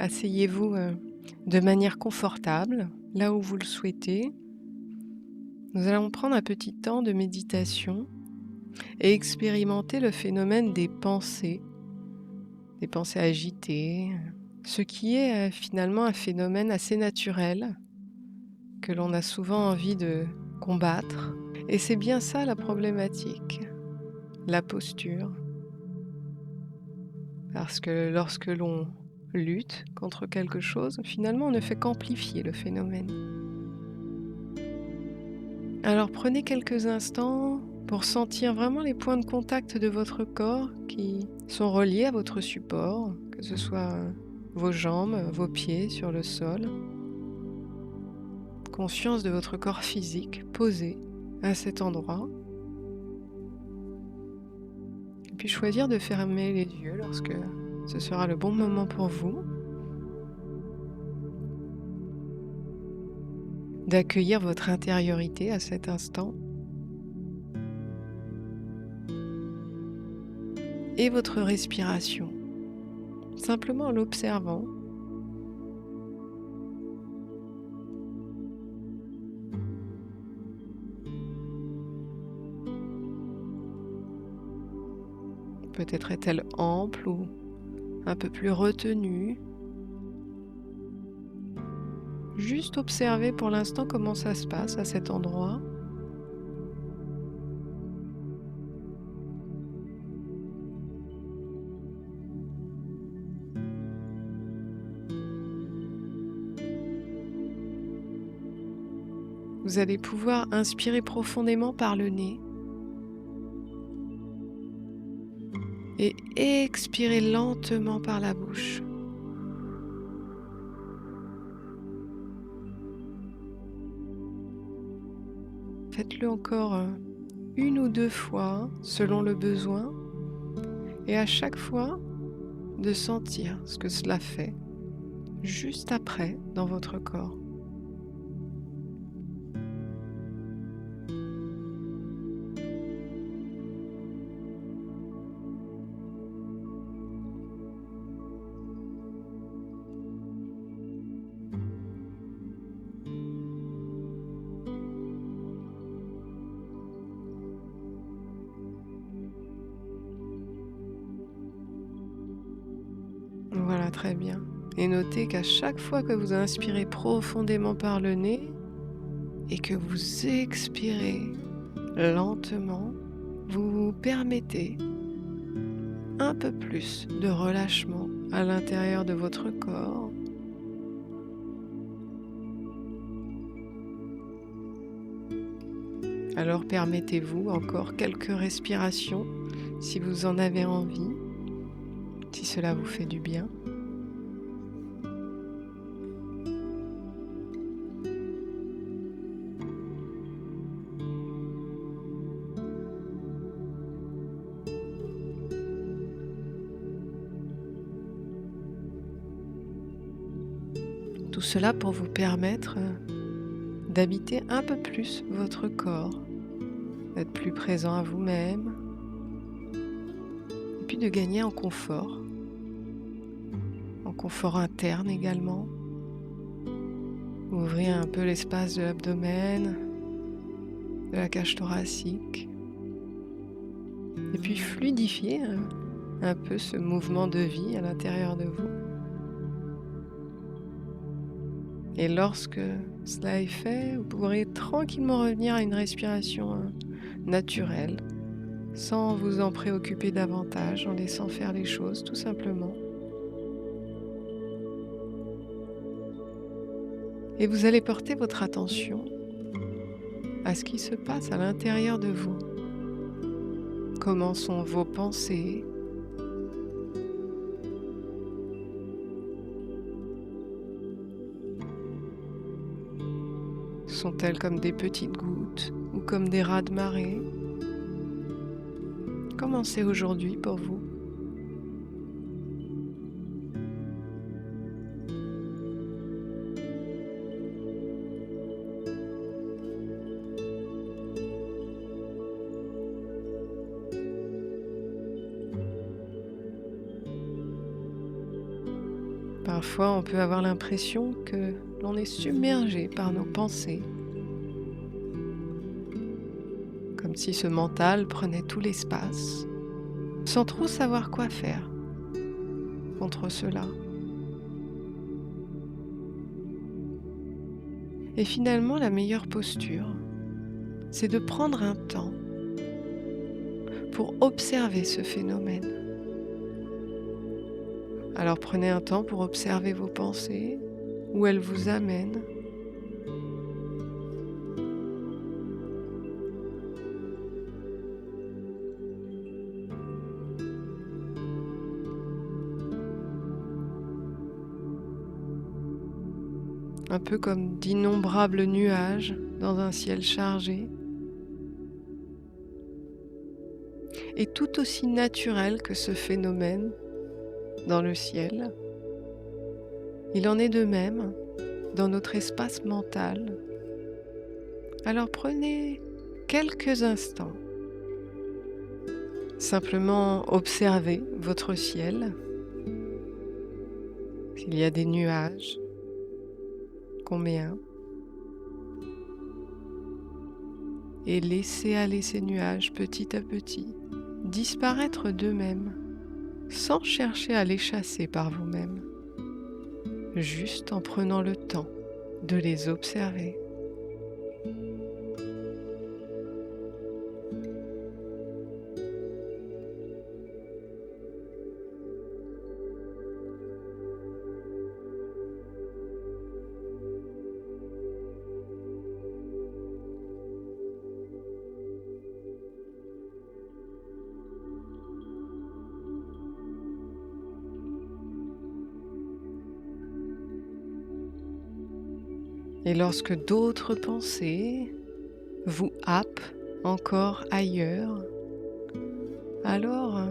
Asseyez-vous de manière confortable, là où vous le souhaitez. Nous allons prendre un petit temps de méditation et expérimenter le phénomène des pensées agitées, ce qui est finalement un phénomène assez naturel que l'on a souvent envie de combattre. Et c'est bien ça la problématique, la posture. Parce que lorsque l'on lutte contre quelque chose, finalement on ne fait qu'amplifier le phénomène. Alors prenez quelques instants pour sentir vraiment les points de contact de votre corps qui sont reliés à votre support, que ce soit vos jambes, vos pieds sur le sol. Conscience de votre corps physique posé à cet endroit. Et puis choisir de fermer les yeux lorsque ce sera le bon moment pour vous. D'accueillir votre intériorité à cet instant. Et votre respiration. Simplement en l'observant. Peut-être est-elle ample ou un peu plus retenue. Juste observer pour l'instant comment ça se passe à cet endroit. Vous allez pouvoir inspirer profondément par le nez et expirer lentement par la bouche. Faites-le encore une ou deux fois selon le besoin et à chaque fois de sentir ce que cela fait juste après dans votre corps. Voilà, très bien. Et notez qu'à chaque fois que vous inspirez profondément par le nez et que vous expirez lentement, vous vous permettez un peu plus de relâchement à l'intérieur de votre corps. Alors permettez-vous encore quelques respirations si vous en avez envie, si cela vous fait du bien. Tout cela pour vous permettre d'habiter un peu plus votre corps, d'être plus présent à vous-même, et puis de gagner en confort interne également. Ouvrez un peu l'espace de l'abdomen, de la cage thoracique, et puis fluidifier un peu ce mouvement de vie à l'intérieur de vous. Et lorsque cela est fait, vous pourrez tranquillement revenir à une respiration naturelle, sans vous en préoccuper davantage, en laissant faire les choses tout simplement. Et vous allez porter votre attention à ce qui se passe à l'intérieur de vous. Comment sont vos pensées? Sont-elles comme des petites gouttes ou comme des raz-de-marée? Comment c'est aujourd'hui pour vous? Parfois, on peut avoir l'impression que l'on est submergé par nos pensées, comme si ce mental prenait tout l'espace, sans trop savoir quoi faire contre cela. Et finalement, la meilleure posture, c'est de prendre un temps pour observer ce phénomène. Alors prenez un temps pour observer vos pensées, où elles vous amènent. Un peu comme d'innombrables nuages dans un ciel chargé, et tout aussi naturel que ce phénomène dans le ciel, il en est de même dans notre espace mental. Alors prenez quelques instants, simplement observez votre ciel, s'il y a des nuages, combien, et laissez aller ces nuages petit à petit disparaître d'eux-mêmes, sans chercher à les chasser par vous-même, juste en prenant le temps de les observer. Et lorsque d'autres pensées vous happent encore ailleurs, alors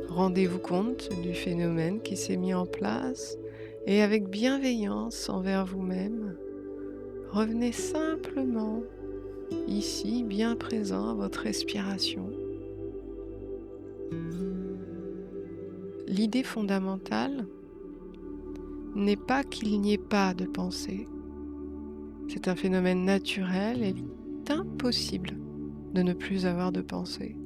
rendez-vous compte du phénomène qui s'est mis en place et avec bienveillance envers vous-même, revenez simplement ici, bien présent à votre respiration. L'idée fondamentale n'est pas qu'il n'y ait pas de pensée. C'est un phénomène naturel et il est impossible de ne plus avoir de pensée.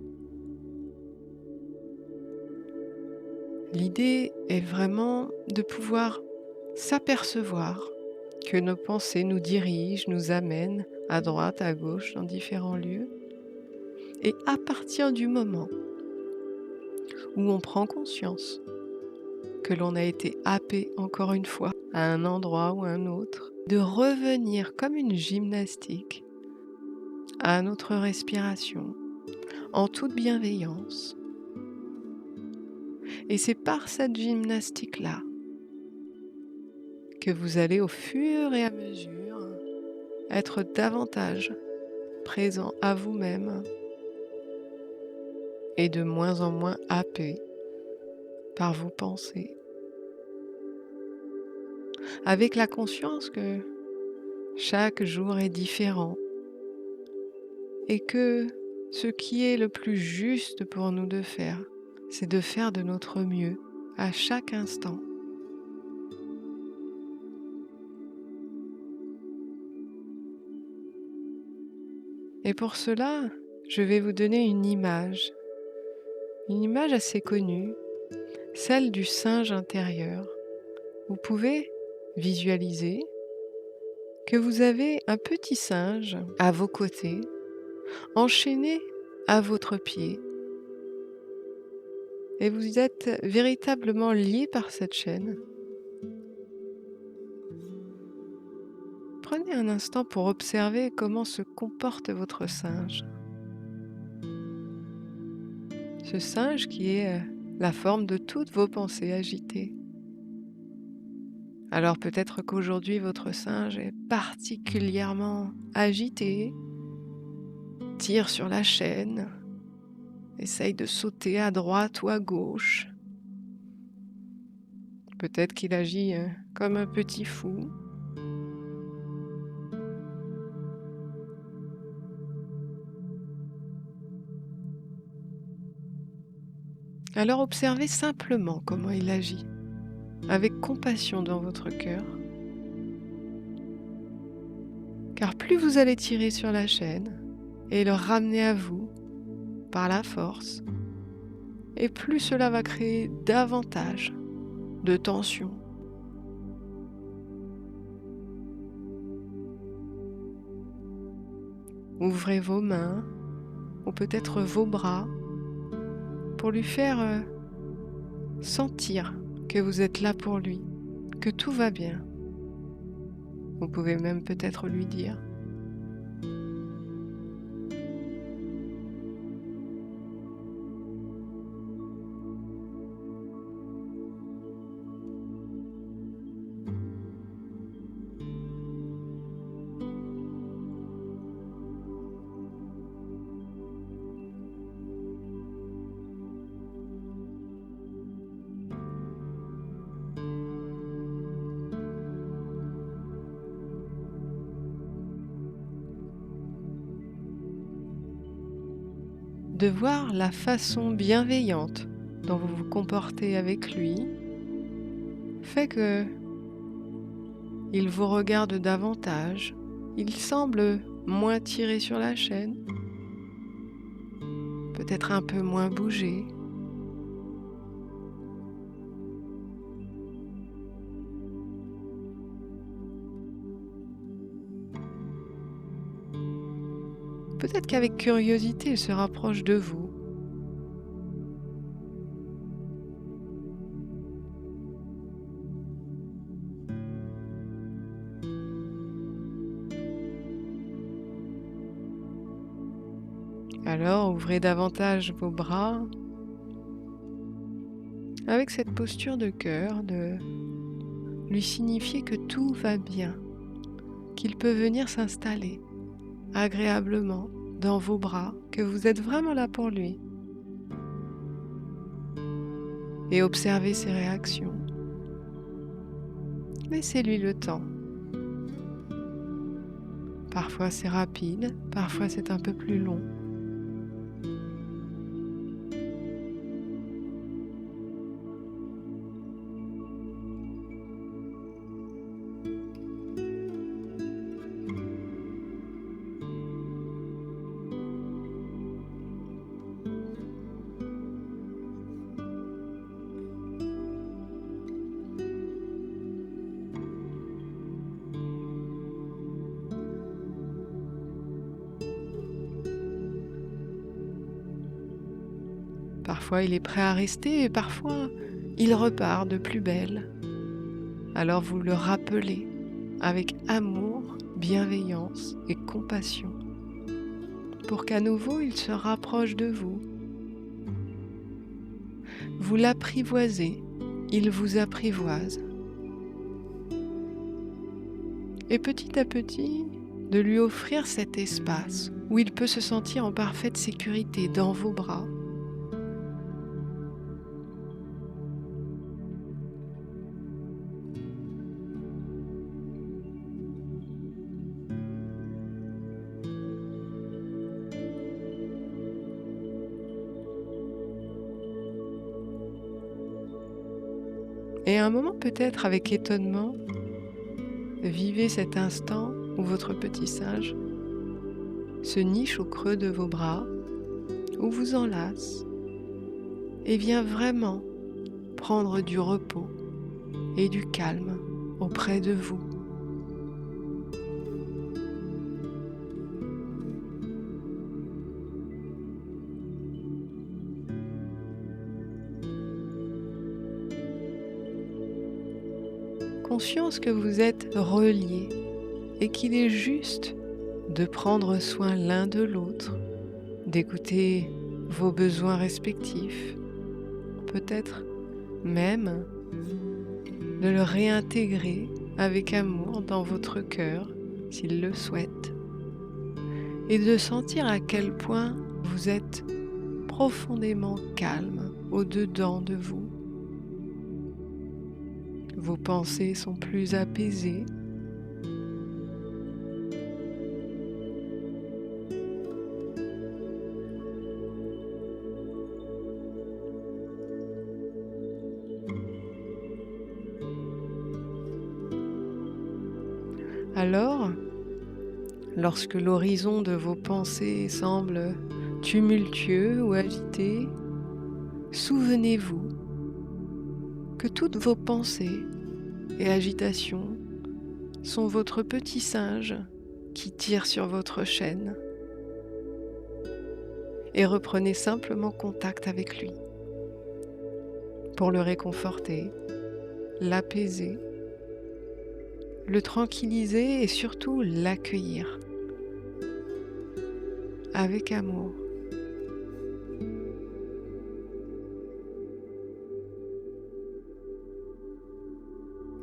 L'idée est vraiment de pouvoir s'apercevoir que nos pensées nous dirigent, nous amènent à droite, à gauche, dans différents lieux. Et à partir du moment où on prend conscience que l'on a été happé encore une fois à un endroit ou à un autre, de revenir comme une gymnastique à notre respiration en toute bienveillance. Et c'est par cette gymnastique-là que vous allez au fur et à mesure être davantage présent à vous-même et de moins en moins happé par vos pensées. Avec la conscience que chaque jour est différent et que ce qui est le plus juste pour nous de faire, c'est de faire de notre mieux à chaque instant. Et pour cela, je vais vous donner une image assez connue, celle du singe intérieur. Vous pouvez visualiser que vous avez un petit singe à vos côtés, enchaîné à votre pied, et vous êtes véritablement lié par cette chaîne. Prenez un instant pour observer comment se comporte votre singe. Ce singe qui est la forme de toutes vos pensées agitées. Alors peut-être qu'aujourd'hui votre singe est particulièrement agité, tire sur la chaîne, essaye de sauter à droite ou à gauche. Peut-être qu'il agit comme un petit fou. Alors observez simplement comment il agit. avec compassion dans votre cœur. Car plus vous allez tirer sur la chaîne et le ramener à vous par la force, et plus cela va créer davantage de tension. Ouvrez vos mains ou peut-être vos bras pour lui faire sentir que vous êtes là pour lui, que tout va bien. Vous pouvez même peut-être lui dire. De voir la façon bienveillante dont vous vous comportez avec lui fait que il vous regarde davantage, il semble moins tiré sur la chaîne, peut-être un peu moins bougé. Peut-être qu'avec curiosité, il se rapproche de vous. Alors ouvrez davantage vos bras avec cette posture de cœur, de lui signifier que tout va bien, qu'il peut venir s'installer agréablement dans vos bras, que vous êtes vraiment là pour lui. Et observez ses réactions. Laissez-lui le temps. Parfois c'est rapide, parfois c'est un peu plus long. Parfois il est prêt à rester et parfois il repart de plus belle. Alors vous le rappelez avec amour, bienveillance et compassion pour qu'à nouveau il se rapproche de vous. Vous l'apprivoisez, il vous apprivoise. Et petit à petit, de lui offrir cet espace où il peut se sentir en parfaite sécurité dans vos bras. Et à un moment peut-être avec étonnement, vivez cet instant où votre petit singe se niche au creux de vos bras, ou vous enlace, et vient vraiment prendre du repos et du calme auprès de vous. Conscience que vous êtes reliés et qu'il est juste de prendre soin l'un de l'autre, d'écouter vos besoins respectifs, peut-être même de le réintégrer avec amour dans votre cœur s'il le souhaite, et de sentir à quel point vous êtes profondément calme au-dedans de vous. Vos pensées sont plus apaisées. Alors, lorsque l'horizon de vos pensées semble tumultueux ou agité, souvenez-vous que toutes vos pensées et agitations sont votre petit singe qui tire sur votre chaîne, et reprenez simplement contact avec lui pour le réconforter, l'apaiser, le tranquilliser et surtout l'accueillir avec amour.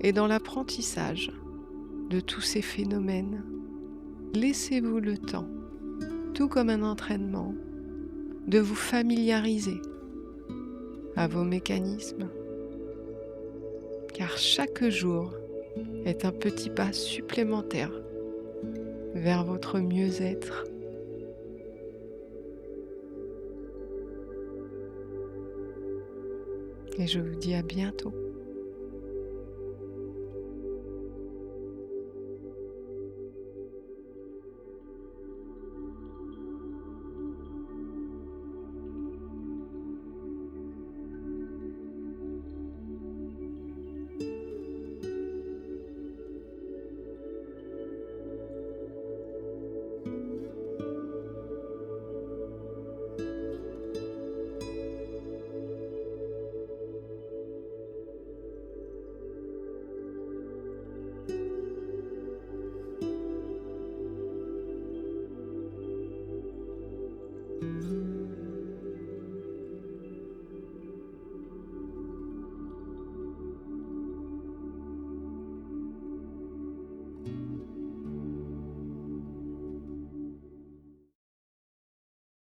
Et dans l'apprentissage de tous ces phénomènes, laissez-vous le temps, tout comme un entraînement, de vous familiariser à vos mécanismes, car chaque jour est un petit pas supplémentaire vers votre mieux-être. Et je vous dis à bientôt.